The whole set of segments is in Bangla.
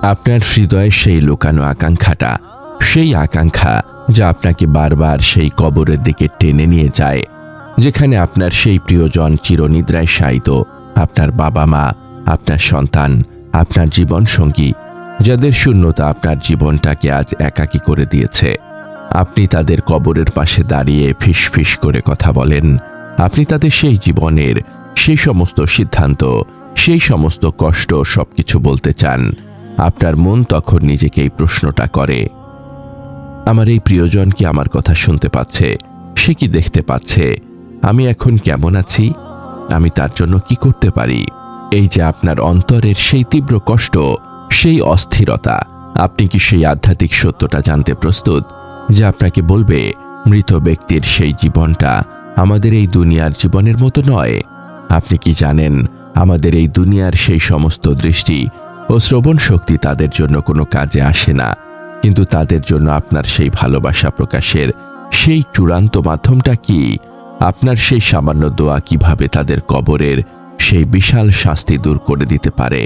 আপনার হৃদয়ে সেই লুকানো আকাঙ্ক্ষাটা, সেই আকাঙ্ক্ষা যা আপনাকে বারবার সেই কবরের দিকে টেনে নিয়ে যায়, যেখানে আপনার সেই প্রিয়জন চিরনিদ্রায় শায়িত, আপনার বাবা মা, আপনার সন্তান, আপনার জীবন সঙ্গী, যাদের শূন্যতা আপনার জীবনটাকে আজ একাকী করে দিয়েছে। আপনি তাদের কবরের পাশে দাঁড়িয়ে ফিস ফিস করে কথা বলেন। আপনি তাদের সেই জীবনের সেই সমস্ত সিদ্ধান্ত, সেই সমস্ত কষ্ট সবকিছু বলতে চান। আপনার মন তখন নিজেকে এই প্রশ্নটা করে, আমার এই প্রিয়জন কি আমার কথা শুনতে পাচ্ছে? সে কি দেখতে পাচ্ছে আমি এখন কেমন আছি? আমি তার জন্য কি করতে পারি? এই যে আপনার অন্তরের সেই তীব্র কষ্ট, সেই অস্থিরতা, আপনি কি সেই আধ্যাত্মিক সত্যটা জানতে প্রস্তুত যে আপনাকে বলবে মৃত ব্যক্তির সেই জীবনটা আমাদের এই দুনিয়ার জীবনের মতো নয়? আপনি কি জানেন আমাদের এই দুনিয়ার সেই সমস্ত দৃষ্টি ও শ্রবণ শক্তি তাদের জন্য কোনো কাজে আসে না, কিন্তু তাদের জন্য আপনার সেই ভালোবাসা প্রকাশের সেই চূড়ান্ত মাধ্যমটা কি? আপনার সেই সামান্য দোয়া কিভাবে তাদের কবরের সেই বিশাল শাস্তি দূর করে দিতে পারে।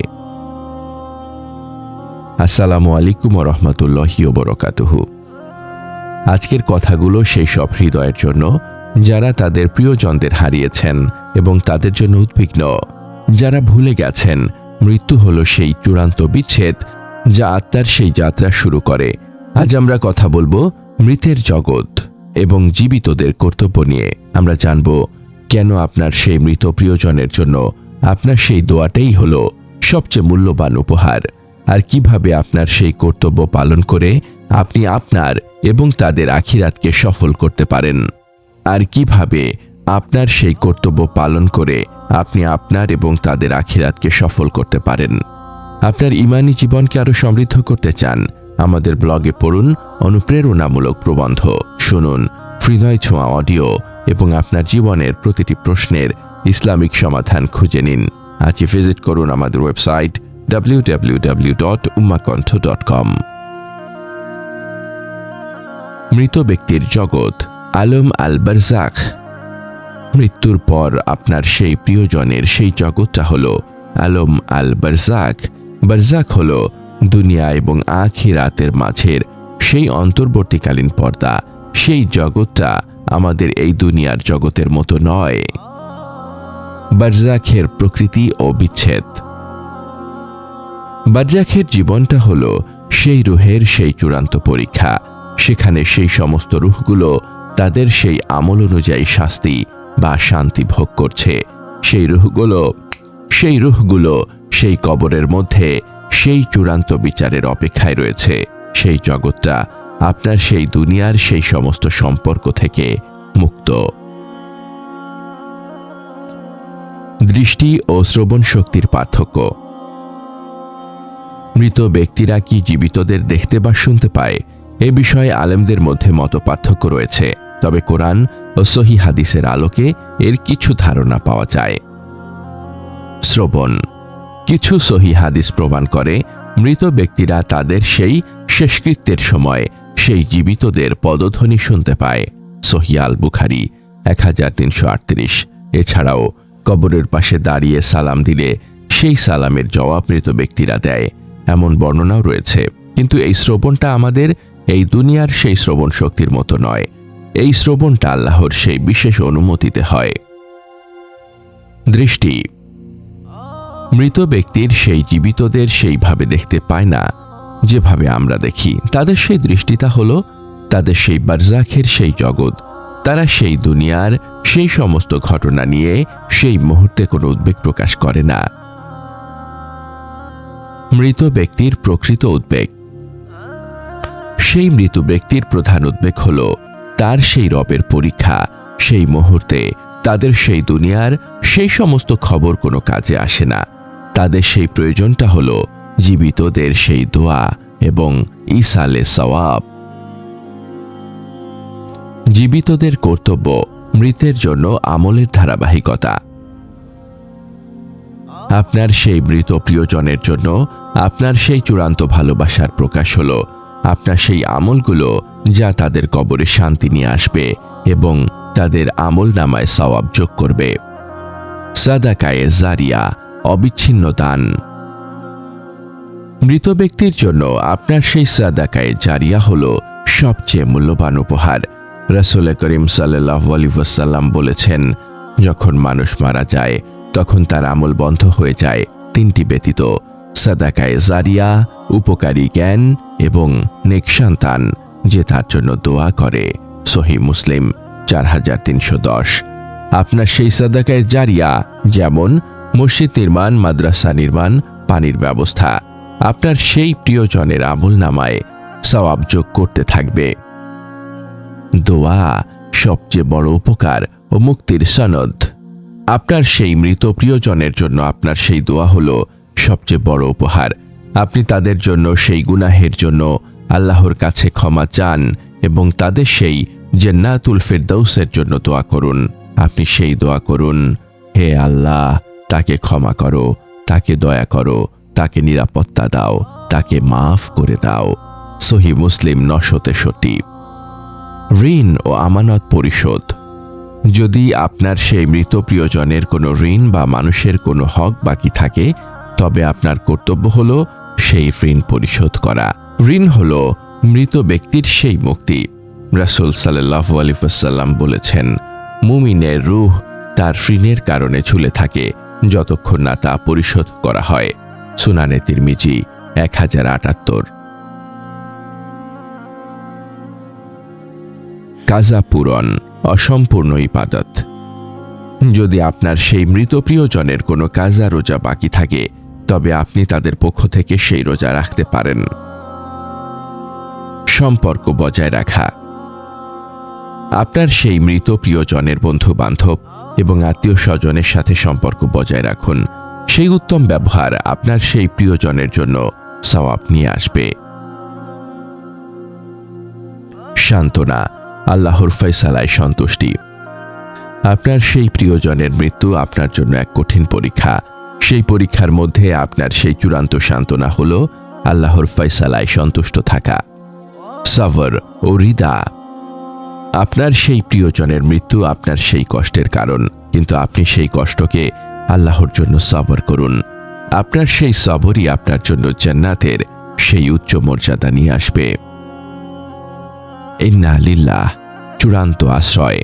আসসালামু আলাইকুম ওয়া রাহমাতুল্লাহি ওয়া বারাকাতুহু। আজকের কথাগুলো সেই সব হৃদয়ের জন্য যারা তাদের প্রিয়জনদের হারিয়েছেন এবং তাদের জন্য উদ্বিগ্ন, যারা ভুলে গেছেন মৃত্যু হলো সেই চূড়ান্ত বিচ্ছেদ যা আত্মার সেই যাত্রা শুরু করে। আজ আমরা কথা বলবো মৃতের জগৎ এবং জীবিতদের কর্তব্য নিয়ে। আমরা জানব কেন আপনার সেই মৃত প্রিয়জনের জন্য আপনার সেই দোয়াটাই হলো সবচেয়ে মূল্যবান উপহার, আর কিভাবে আপনার সেই কর্তব্য পালন করে আপনি আপনার এবং তাদের আখিরাতকে সফল করতে পারেন, আর কিভাবে আপনার সেই কর্তব্য পালন করে আপনি আপনার এবং তাদের আখিরাতকে সফল করতে পারেন। আপনার ঈমানি জীবনকে আরো সমৃদ্ধ করতে চান? আমাদের ব্লগে পড়ুন অনুপ্রেরণামূলক প্রবন্ধ, শুনুন হৃদয় ছোঁয়া অডিও এবং আপনার জীবনের প্রতিটি প্রশ্নের ইসলামিক সমাধান খুঁজে নিন। আজই ভিজিট করুন আমাদের ওয়েবসাইট www.ummaqanth.com। মৃত ব্যক্তির জগৎ, আলম আল বারজাখ। মৃত্যুর পর আপনার সেই প্রিয়জনের সেই জগৎটা হলো আলম আল বারজাখ। বারজাখ হলো দুনিয়া এবং আখিরাতের মাঝের সেই অন্তর্বর্তীকালীন পর্দা। সেই জগৎটা আমাদের এই দুনিয়ার জগতের মতো নয়। বারজাখের প্রকৃতি ও বিচ্ছেদ। বারজাখের জীবনটা হলো সেই রুহের সেই চূড়ান্ত পরীক্ষা। সেখানে সেই সমস্ত রুহগুলো তাদের সেই আমল অনুযায়ী শাস্তি বা শান্তি ভোগ করছে। সেই রুহগুলো সেই কবরের মধ্যে সেই চূড়ান্ত বিচারের অপেক্ষায় রয়েছে। সেই জগৎটা আপনার সেই দুনিয়ার সেই সমস্ত সম্পর্ক থেকে মুক্ত। দৃষ্টি ও শ্রবণ শক্তির পার্থক্য। মৃত ব্যক্তিরা কি জীবিতদের দেখতে বা শুনতে পায়? এ বিষয়ে আলেমদের মধ্যে মতপার্থক্য রয়েছে, তবে কোরআন ও সহিহ হাদিসের আলোকে এর কিছু ধারণা পাওয়া যায়। শ্রবণ। কিছু সহিহ হাদিস প্রমাণ করে মৃত ব্যক্তিরা তাদের সেই শেষকৃত্যের সময় সেই জীবিতদের পদধ্বনি শুনতে পায়। সহিহ আল বুখারী 1338। এছাড়াও কবরের পাশে দাঁড়িয়ে সালাম দিলে সেই সালামের জবাব মৃত ব্যক্তিরা দেয়, এমন বর্ণনাও রয়েছে। কিন্তু এই শ্রবণটা আমাদের এই দুনিয়ার সেই শ্রবণ শক্তির মতো নয়। এই শ্রবণটা আল্লাহর সেই বিশেষ অনুমতিতে হয়। দৃষ্টি। মৃত ব্যক্তির সেই জীবিতদের সেইভাবে দেখতে পায় না যেভাবে আমরা দেখি। তাদের সেই দৃষ্টিটা হলো তাদের সেই বারজাখের সেই জগৎ। তারা সেই দুনিয়ার সেই সমস্ত ঘটনা নিয়ে সেই মুহূর্তে কোনো উদ্বেগ প্রকাশ করে না। মৃত ব্যক্তির প্রকৃত উদ্বেগ। সেই মৃত ব্যক্তির প্রধান উদ্বেগ হলো তার সেই রবের পরীক্ষা। সেই মুহূর্তে তাদের সেই দুনিয়ার সেই সমস্ত খবর কোনো কাজে আসে না। তাদের সেই প্রয়োজনটা হলো জীবিতদের সেই দোয়া এবং ইসালে সওয়াব। জীবিতদের কর্তব্য, মৃতের জন্য আমলের ধারাবাহিকতা। আপনার সেই মৃত প্রিয়জনের জন্য আপনার সেই চূড়ান্ত ভালোবাসার প্রকাশ হলো আপনার সেই আমলগুলো যা তাদের কবরে শান্তি নিয়ে আসবে এবং তাদের আমল নামায় সওয়াব যোগ করবে। সাদাকায়ে জারিয়া, অবিচ্ছিন্ন দান। মৃত ব্যক্তির জন্য আপনার সেই সাদাকায়ে জারিয়া হলো সবচেয়ে মূল্যবান উপহার। রাসূল করিম সাল্লাল্লাহু আলাইহি ওয়াসাল্লাম বলেছেন, যখন মানুষ মারা যায় তখন তার আমল বন্ধ হয়ে যায় তিনটি ব্যতীত: সাদাকায়ে জারিয়া, উপকারী জ্ঞান এবং নেক সন্তান যে তার জন্য দোয়া করে। সহিহ মুসলিম 4310। আপনার সেই সাদাকায়ে জারিয়া যেমন মসজিদ নির্মাণ, মাদ্রাসা নির্মাণ, পানির ব্যবস্থা আপনার সেই প্রিয়জনের আমল নামায় সওয়াব যোগ করতে থাকবে। দোয়া সবচেয়ে বড় উপকার ও মুক্তির সনদ। আপনার সেই মৃত প্রিয়জনের জন্য আপনার সেই দোয়া হলো সবচেয়ে বড় উপহার। আপনি তাদের জন্য সেই গুনাহের জন্য আল্লাহর কাছে ক্ষমা চান এবং তাদের সেই জান্নাতুল ফিরদাউসের জন্য দোয়া করুন। আপনি সেই দোয়া করুন, হে আল্লাহ, তাকে ক্ষমা করো, তাকে দয়া করো, তাকে নিরাপত্তা দাও, তাকে মাফ করে দাও। সহিহ মুসলিম 963। ঋণ ও আমানত পরিশোধ। যদি আপনার সেই মৃত প্রিয়জনের কোনো ঋণ বা মানুষের কোনো হক বাকি থাকে, তবে আপনার কর্তব্য হলো সেই ঋণ পরিশোধ করা। ঋণ হলো মৃত ব্যক্তির সেই মুক্তি। রাসূল সাল্লাল্লাহু আলাইহি ওয়াসাল্লাম বলেছেন, মুমিনের রূহ তার ঋণের কারণে ঝুলে থাকে যতক্ষণ না তা পরিশোধ করা হয়। সুনানে তিরমিজি 1078। কাজা পূরণ, অসম্পূর্ণ ইবাদত। যদি আপনার সেই মৃত প্রিয়জনের কোনো কাজা রোজা বাকি থাকে, তবে আপনি তাদের পক্ষ থেকে সেই রোজা রাখতে পারেন। সম্পর্ক বজায় রাখা। আপনার সেই মৃত প্রিয়জনের বন্ধু বান্ধব এবং আত্মীয় স্বজনের সাথে সম্পর্ক বজায় রাখুন। সেই উত্তম ব্যবহার আপনার সেই প্রিয়জনের জন্য সওয়াব নিয়ে আসবে। সান্ত্বনা, আল্লাহর ফয়সালায় সন্তুষ্টি। আপনার সেই প্রিয়জনের মৃত্যু আপনার জন্য এক কঠিন পরীক্ষা। সেই পরীক্ষার মধ্যে আপনার সেই চূড়ান্ত সান্ত্বনা হলো আল্লাহর ফয়সালায় সন্তুষ্ট থাকা। সবর ও রিদা। আপনার সেই প্রিয়জনের মৃত্যু আপনার সেই কষ্টের কারণ, কিন্তু আপনি সেই কষ্টকে আল্লাহর জন্য সবর করুন। আপনার সেই সবরই আপনার জন্য জান্নাতের সেই উচ্চ মর্যাদা নিয়ে আসবে। ইন্না লিল্লাহ, চূড়ান্ত আশ্রয়।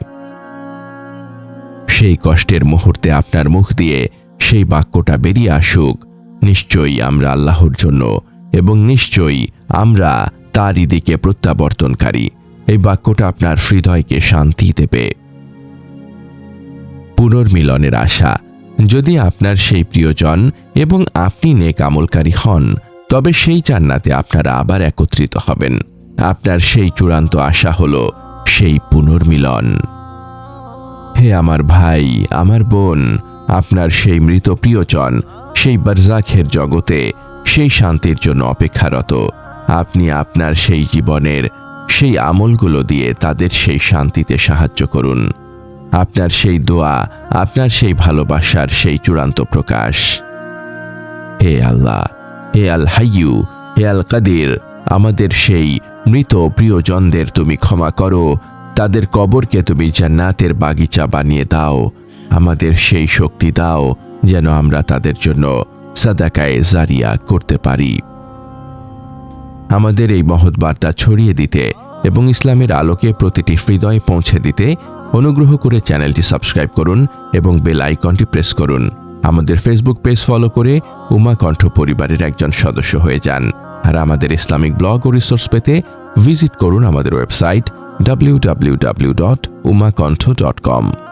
সেই কষ্টের মুহূর্তে আপনার মুখ দিয়ে সেই বাক্যটা বেরিয়ে আসুক, নিশ্চয়ই আমরা আল্লাহর জন্য এবং নিশ্চয়ই আমরা তারই দিকে প্রত্যাবর্তনকারী। এই বাক্যটা আপনার হৃদয়কে শান্তি দেবে। পুনর্মিলনের আশা। যদি আপনার সেই প্রিয়জন এবং আপনি নেক আমলকারী হন, তবে সেই জান্নাতে আপনারা আবার একত্রিত হবেন। আপনার সেই চূড়ান্ত আশা হলো সেই পুনর্মিলন। হে আমার ভাই, আমার বোন, আপনার সেই মৃত প্রিয়জন সেই বারজাখের জগতে সেই শান্তির জন্য অপেক্ষারত। আপনি আপনার সেই জীবনের সেই আমলগুলো দিয়ে তাদের সেই শান্তিতে সাহায্য করুন। আপনার সেই দোয়া আপনার সেই ভালোবাসার সেই চূড়ান্ত প্রকাশ। হে আল্লাহ, হে আল হাইয়ু, হে আল কাদির, আমাদের সেই মৃত প্রিয়জনদের তুমি ক্ষমা করো, তাদের কবরকে তুমি জান্নাতের বাগিচা বানিয়ে দাও। আমাদের সেই শক্তি দাও যেন আমরা তাদের জন্য সাদাকায়ে জারিয়া করতে পারি। আমাদের এই মহৎ বার্তা ছড়িয়ে দিতে এবং ইসলামের আলোকে প্রতিটি হৃদয়ে পৌঁছে দিতে অনুগ্রহ করে চ্যানেলটি সাবস্ক্রাইব করুন এবং বেল আইকনটি প্রেস করুন। আমাদের ফেসবুক পেজ ফলো করে উমা কণ্ঠ পরিবারের একজন সদস্য হয়ে যান। আর আমাদের ইসলামিক ব্লগ ও রিসোর্স পেতে ভিজিট করুন আমাদের ওয়েবসাইট www.umakontho.com।